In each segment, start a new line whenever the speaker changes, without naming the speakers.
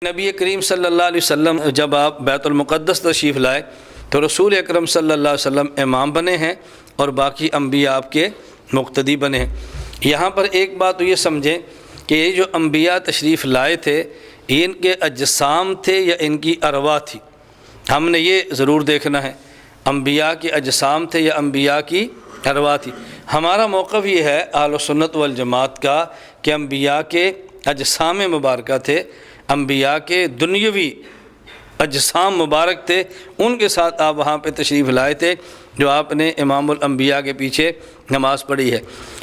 نبی کریم صلی اللہ علیہ وسلم جب آپ بیت المقدس تشریف لائے تو رسول اکرم صلی اللہ علیہ وسلم امام بنے ہیں اور باقی انبیاء آپ کے مقتدی بنے ہیں۔ یہاں پر ایک بات تو یہ سمجھیں کہ یہ جو انبیاء تشریف لائے تھے ان کے اجسام تھے یا ان کی ارواح تھی، ہم نے یہ ضرور دیکھنا ہے انبیاء کے اجسام تھے یا انبیاء کی ارواح تھی۔ ہمارا موقف یہ ہے اہل سنت والجماعت کا کہ انبیاء کے اجسام مبارکہ تھے، انبیاء کے دنیاوی اجسام مبارک تھے، ان کے ساتھ آپ وہاں پہ تشریف لائے تھے جو آپ نے امام الانبیاء کے پیچھے نماز پڑھی ہے۔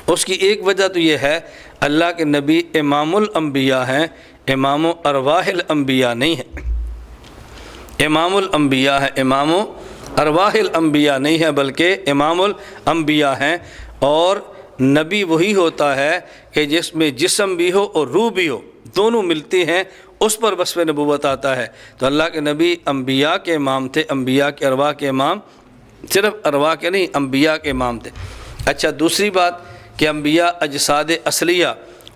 اس کی ایک وجہ تو یہ ہے اللہ کے نبی امام الانبیاء ہیں، امام ارواح الانبیاء نہیں ہیں۔ امام الانبیاء ہے، امام ارواح الانبیاء نہیں ہے بلکہ امام الانبیاء ہیں، اور نبی وہی ہوتا ہے کہ جس میں جسم بھی ہو اور روح بھی ہو، دونوں ملتی ہیں، اس پر وصف نبوت آتا ہے۔ تو اللہ کے نبی انبیاء کے امام تھے، انبیاء کے ارواح کے امام، صرف ارواح کے نہیں انبیاء کے امام تھے۔ اچھا، دوسری بات کہ انبیاء اجساد اصلیہ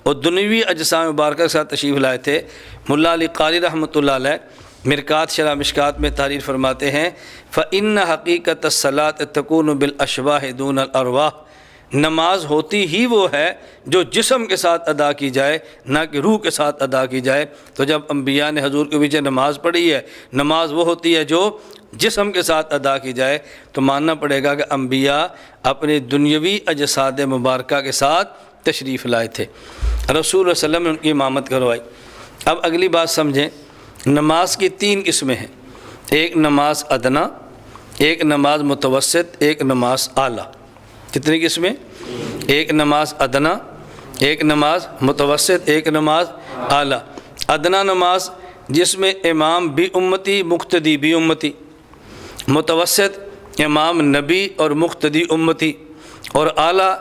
اور دنیوی اجسام مبارکہ کے ساتھ تشریف لائے تھے۔ ملا علی قاری رحمۃ اللہ علیہ مرکات شرح مشکات میں تحریر فرماتے ہیں فَإِنَّ حَقِيقَةَ الصَّلَاةِ تَكُونُ بِالْأَشْبَاحِ دُونَ الْأَرْوَاحِ، نماز ہوتی ہی وہ ہے جو جسم کے ساتھ ادا کی جائے، نہ کہ روح کے ساتھ ادا کی جائے۔ تو جب انبیاء نے حضور کے پیچھے نماز پڑھی ہے، نماز وہ ہوتی ہے جو جسم کے ساتھ ادا کی جائے، تو ماننا پڑے گا کہ انبیاء اپنے دنیاوی اجساد مبارکہ کے ساتھ تشریف لائے تھے، رسول اللہ صلی اللہ علیہ وسلم نے ان کی امامت کروائی۔ اب اگلی بات سمجھیں، نماز کی تین قسمیں ہیں، ایک نماز ادنا، ایک نماز متوسط، ایک نماز اعلیٰ۔ کتنی قسمیں؟ ایک نماز ادنا، ایک نماز متوسط، ایک نماز اعلیٰ۔ ادنا نماز جس میں امام بھی امتی مقتدی بھی امتی، متوسط امام نبی اور مقتدی امتی، اور اعلیٰ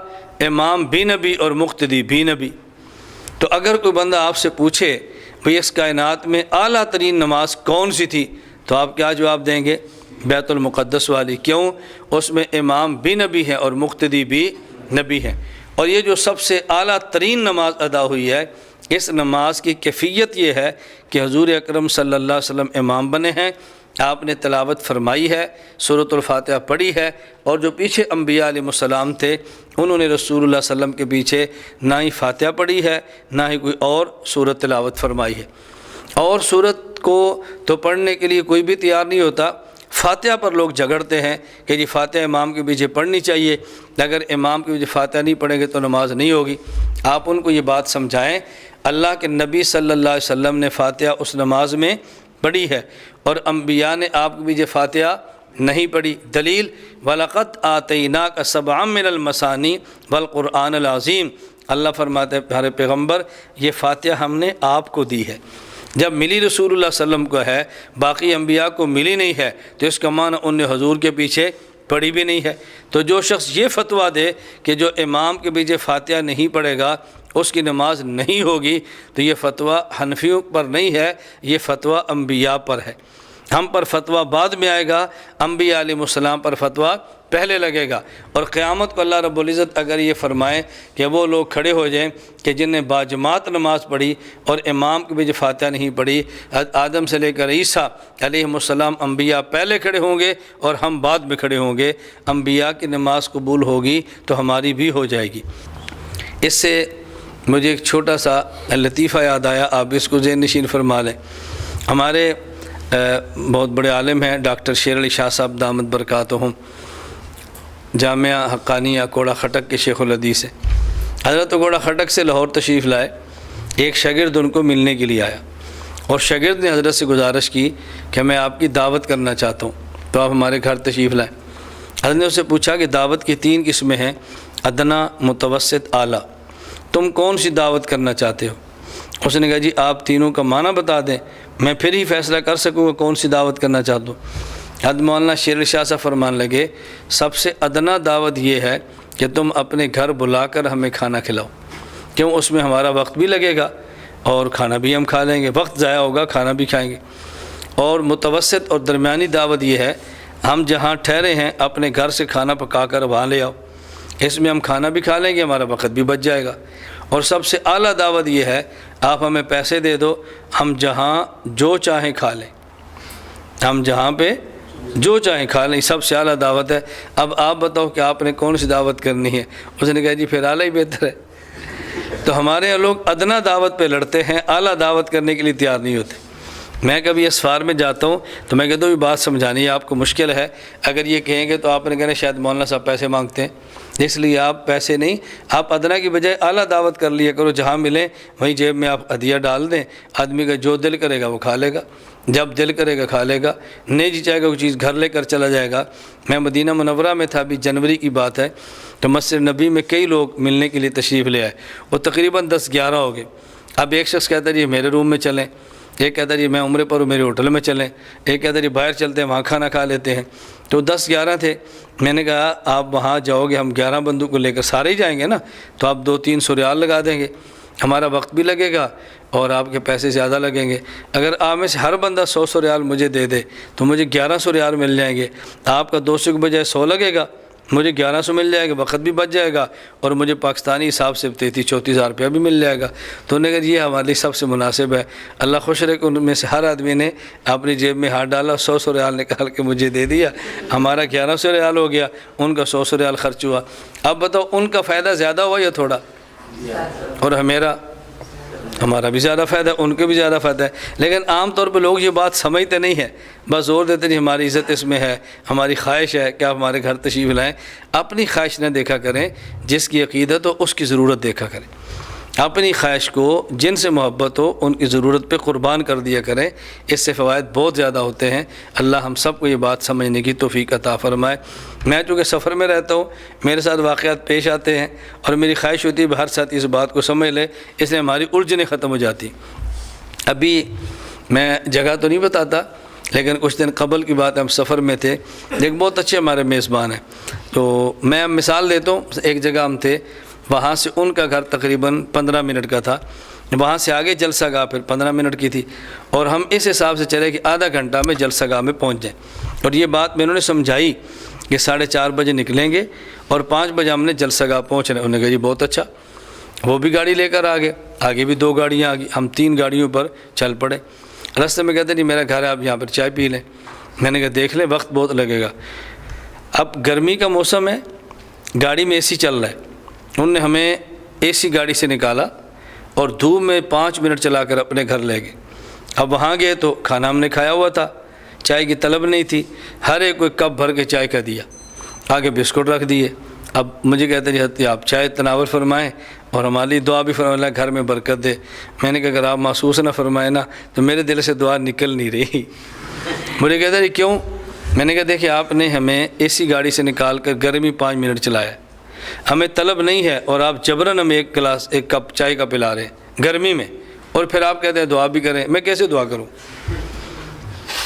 امام بھی نبی اور مقتدی بھی نبی۔ تو اگر کوئی بندہ آپ سے پوچھے بھئی اس کائنات میں اعلیٰ ترین نماز کون سی تھی، تو آپ کیا جواب دیں گے؟ بیت المقدس والی۔ کیوں؟ اس میں امام بھی نبی ہیں اور مقتدی بھی نبی ہیں، اور یہ جو سب سے اعلیٰ ترین نماز ادا ہوئی ہے، اس نماز کی کیفیت یہ ہے کہ حضور اکرم صلی اللہ علیہ وسلم امام بنے ہیں، آپ نے تلاوت فرمائی ہے، سورۃ الفاتحہ پڑھی ہے، اور جو پیچھے انبیاء علیہ السلام تھے انہوں نے رسول اللہ صلی اللہ علیہ وسلم کے پیچھے نہ ہی فاتحہ پڑھی ہے نہ ہی کوئی اور سورت تلاوت فرمائی ہے۔ اور سورت کو تو پڑھنے کے لیے کوئی بھی تیار نہیں ہوتا، فاتحہ پر لوگ جھگڑتے ہیں کہ جی فاتحہ امام کے پیچھے پڑھنی چاہیے، اگر امام کے پیچھے فاتحہ نہیں پڑھیں گے تو نماز نہیں ہوگی۔ آپ ان کو یہ بات سمجھائیں، اللہ کے نبی صلی اللہ علیہ وسلم نے فاتحہ اس نماز میں پڑھی ہے، اور انبیاء نے آپ کے پیچھے فاتحہ نہیں پڑھی۔ دلیل وَلَقَدْ آتَيْنَاكَ سَبْعًا مِّنَ الْمَثَانِي وَالْقُرْآنَ الْعَظِيمِ، اللہ فرماتے ہیں پیارے پیغمبر یہ فاتحہ ہم نے آپ کو دی ہے۔ جب ملی رسول اللہ صلی اللہ علیہ وسلم کو ہے، باقی انبیاء کو ملی نہیں ہے، تو اس کا معنی ان نے حضور کے پیچھے پڑھی بھی نہیں ہے۔ تو جو شخص یہ فتویٰ دے کہ جو امام کے پیچھے فاتحہ نہیں پڑھے گا اس کی نماز نہیں ہوگی، تو یہ فتویٰ حنفیوں پر نہیں ہے، یہ فتویٰ انبیاء پر ہے۔ ہم پر فتویٰ بعد میں آئے گا، انبیاء علیہ السلام پر فتویٰ پہلے لگے گا۔ اور قیامت کو اللہ رب العزت اگر یہ فرمائے کہ وہ لوگ کھڑے ہو جائیں کہ جن نے باجماعت نماز پڑھی اور امام کے پیچھے فاتحہ نہیں پڑھی، آدم سے لے کر عیسیٰ علیہ السلام انبیاء پہلے کھڑے ہوں گے اور ہم بعد میں کھڑے ہوں گے، انبیاء کی نماز قبول ہوگی تو ہماری بھی ہو جائے گی۔ اس سے مجھے ایک چھوٹا سا لطیفہ یاد آیا، آپ اس کو ذہن نشین فرما لیں۔ ہمارے بہت بڑے عالم ہیں ڈاکٹر شیر علی شاہ صاحب دامت برکاتہم، جامعہ حقانیہ کوڑا خٹک کے شیخ الحدیث ہیں۔ حضرت کوڑا خٹک سے لاہور تشریف لائے، ایک شاگرد ان کو ملنے کے لیے آیا، اور شاگرد نے حضرت سے گزارش کی کہ میں آپ کی دعوت کرنا چاہتا ہوں تو آپ ہمارے گھر تشریف لائیں۔ حضرت نے اس سے پوچھا کہ دعوت کی تین قسمیں ہیں، ادنا، متوسط، اعلیٰ، تم کون سی دعوت کرنا چاہتے ہو؟ اس نے کہا جی آپ تینوں کا معنی بتا دیں، میں پھر ہی فیصلہ کر سکوں گا کون سی دعوت کرنا چاہتا ہوں۔ حضرت مولانا شیر شاہ صاحب فرمان لگے سب سے ادنا دعوت یہ ہے کہ تم اپنے گھر بلا کر ہمیں کھانا کھلاؤ، کیوں اس میں ہمارا وقت بھی لگے گا اور کھانا بھی ہم کھا لیں گے، وقت ضائع ہوگا کھانا بھی کھائیں گے۔ اور متوسط اور درمیانی دعوت یہ ہے ہم جہاں ٹھہرے ہیں اپنے گھر سے کھانا پکا کر وہاں لے آؤ، اس میں ہم کھانا بھی کھا لیں گے، ہمارا وقت بھی بچ جائے گا۔ اور سب سے اعلیٰ دعوت یہ ہے آپ ہمیں پیسے دے دو، ہم جہاں جو چاہیں کھا لیں، ہم جہاں پہ جو چاہیں کھا لیں، سب سے اعلیٰ دعوت ہے۔ اب آپ بتاؤ کہ آپ نے کون سی دعوت کرنی ہے؟ اس نے کہا جی پھر اعلیٰ ہی بہتر ہے۔ تو ہمارے یہاں لوگ ادنا دعوت پہ لڑتے ہیں، اعلیٰ دعوت کرنے کے لیے تیار نہیں ہوتے۔ میں کبھی اسفار میں جاتا ہوں تو میں کہتا ہوں یہ بات سمجھانی ہے آپ کو مشکل ہے، اگر یہ کہیں گے تو آپ نے کہنا شاید مولانا صاحب پیسے مانگتے ہیں، اس لیے آپ پیسے نہیں، آپ ادنا کی بجائے اعلیٰ دعوت کر لیا کرو، جہاں ملیں وہیں جیب میں آپ ہدیہ ڈال دیں، آدمی کا جو دل کرے گا وہ کھا لے گا، جب دل کرے گا کھا لے گا، نہیں جی چاہے گا وہ چیز گھر لے کر چلا جائے گا۔ میں مدینہ منورہ میں تھا، ابھی جنوری کی بات ہے، تو مسجد نبی میں کئی لوگ ملنے کے لیے تشریف لے آئے، وہ تقریباً 10-11 ہو گئے۔ اب ایک شخص کہتا ہے جی میرے روم میں چلیں، ایک کہتا ہے جی میں عمرے پر ہوں میرے ہوٹل میں چلیں، ایک کہتا ہے جی باہر چلتے ہیں وہاں کھانا کھا لیتے ہیں۔ تو 10-11 تھے، میں نے کہا آپ وہاں جاؤ گے، ہم 11 بندوں کو لے کر سارے ہی جائیں گے نا، تو آپ 200-300 ریال لگا دیں گے، ہمارا وقت بھی لگے گا اور آپ کے پیسے زیادہ لگیں گے۔ اگر آپ میں سے ہر بندہ 100 ریال مجھے دے دے تو مجھے 1100 ریال مل جائیں گے، آپ کا 200 کے بجائے 100 لگے گا، مجھے 1100 مل جائے گا، وقت بھی بچ جائے گا اور مجھے پاکستانی حساب سے 33-34 ہزار روپیہ بھی مل جائے گا۔ تو انہوں نے کہا یہ ہمارے لیے سب سے مناسب ہے۔ اللہ خوش رہے کہ ان میں سے ہر آدمی نے اپنی جیب میں ہاتھ ڈالا، 100 ریال نکال کے مجھے دے دیا، ہمارا 1100 ریال ہو گیا، ان کا 100 ریال خرچ ہوا۔ اب بتاؤ ان کا فائدہ زیادہ ہوا یا تھوڑا؟ اور ہمارا بھی زیادہ فائدہ ہے، ان کے بھی زیادہ فائدہ ہے۔ لیکن عام طور پہ لوگ یہ بات سمجھتے نہیں ہیں، بس زور دیتے نہیں ہماری عزت اس میں ہے، ہماری خواہش ہے کہ آپ ہمارے گھر تشریف لائیں۔ اپنی خواہش نہ دیکھا کریں، جس کی عقیدت ہو اس کی ضرورت دیکھا کریں، اپنی خواہش کو جن سے محبت ہو ان کی ضرورت پہ قربان کر دیا کریں، اس سے فوائد بہت زیادہ ہوتے ہیں۔ اللہ ہم سب کو یہ بات سمجھنے کی توفیق عطا فرمائے۔ میں چونکہ سفر میں رہتا ہوں، میرے ساتھ واقعات پیش آتے ہیں اور میری خواہش ہوتی ہے ہر ساتھی اس بات کو سمجھ لے، اس لیے ہماری الجھنیں ختم ہو جاتی۔ ابھی میں جگہ تو نہیں بتاتا، لیکن کچھ دن قبل کی بات ہے، ہم سفر میں تھے، ایک بہت اچھے ہمارے میزبان ہیں، تو میں مثال دیتا ہوں، ایک جگہ ہم تھے، وہاں سے ان کا گھر تقریباً 15 منٹ کا تھا، وہاں سے آگے جلسہ گاہ پھر 15 منٹ کی تھی، اور ہم اس حساب سے چلے کہ آدھا گھنٹہ میں جلسہ گاہ میں پہنچ جائیں۔ اور یہ بات میں انہوں نے سمجھائی کہ 4:30 بجے نکلیں گے اور 5 بجے ہم نے جلسہ گاہ پہنچنا ہے۔ انہوں نے کہا جی بہت اچھا، وہ بھی گاڑی لے کر آگے بھی 2 گاڑیاں آگئی، ہم 3 گاڑیوں پر چل پڑے۔ راستے میں کہتے ہیں جی میرا گھر ہے، آپ یہاں پر چائے پی لیں۔ میں نے کہا دیکھ لیں وقت بہت لگے گا، اب گرمی کا موسم ہے، گاڑی میں اے سی چل رہا ہے، انہوں نے ہمیں اے سی گاڑی سے نکالا اور دھوپ میں 5 منٹ چلا کر اپنے گھر لے گئے۔ اب وہاں گئے تو کھانا ہم نے کھایا ہوا تھا، چائے کی طلب نہیں تھی، ہر ایک کو کپ بھر کے چائے کا دیا، آگے بسکٹ رکھ دیے۔ اب مجھے کہتے ہیں جی آپ چائے تناول فرمائیں اور ہمارے لیے دعا بھی فرمائیں، اللہ گھر میں برکت دے۔ میں نے کہا اگر آپ محسوس نہ فرمائیں نا تو میرے دل سے دعا نکل نہیں رہی۔ مجھے کہتے ہیں جی کیوں؟ میں نے کہا دیکھیں آپ نے ہمیں اے سی گاڑی سے نکال کر گرمی 5 منٹ چلایا، ہمیں طلب نہیں ہے اور آپ جبراً ہمیں ایک کپ چائے کا پلا رہے ہیں گرمی میں، اور پھر آپ کہتے ہیں دعا بھی کریں، میں کیسے دعا کروں؟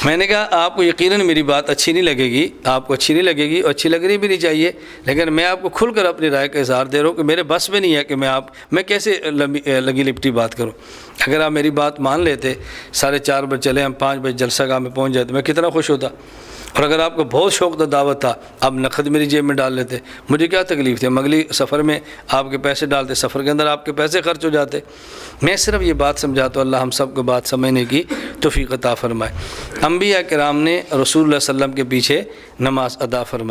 میں نے کہا آپ کو یقیناً میری بات اچھی نہیں لگے گی، آپ کو اچھی نہیں لگے گی اور اچھی لگنی بھی نہیں چاہیے، لیکن میں آپ کو کھل کر اپنی رائے کا اظہار دے رہا ہوں کہ میرے بس میں نہیں ہے کہ میں کیسے لگی لپٹی بات کروں۔ اگر آپ میری بات مان لیتے 4:30 بجے چلے، ہم 5 بجے جلسہ گاہ میں پہنچ جاتے، میں کتنا خوش ہوتا۔ اور اگر آپ کو بہت شوق تھا، دعوت تھا، آپ نقد میری جیب میں ڈال لیتے، مجھے کیا تکلیف تھی، ہم اگلی سفر میں آپ کے پیسے ڈالتے، سفر کے اندر آپ کے پیسے خرچ ہو جاتے۔ میں صرف یہ بات سمجھاتا ہوں، اللہ ہم سب کو بات سمجھنے کی توفیق عطا فرمائے۔ انبیاء کرام نے رسول اللہ صلی اللہ علیہ وسلم کے پیچھے نماز ادا فرمائی۔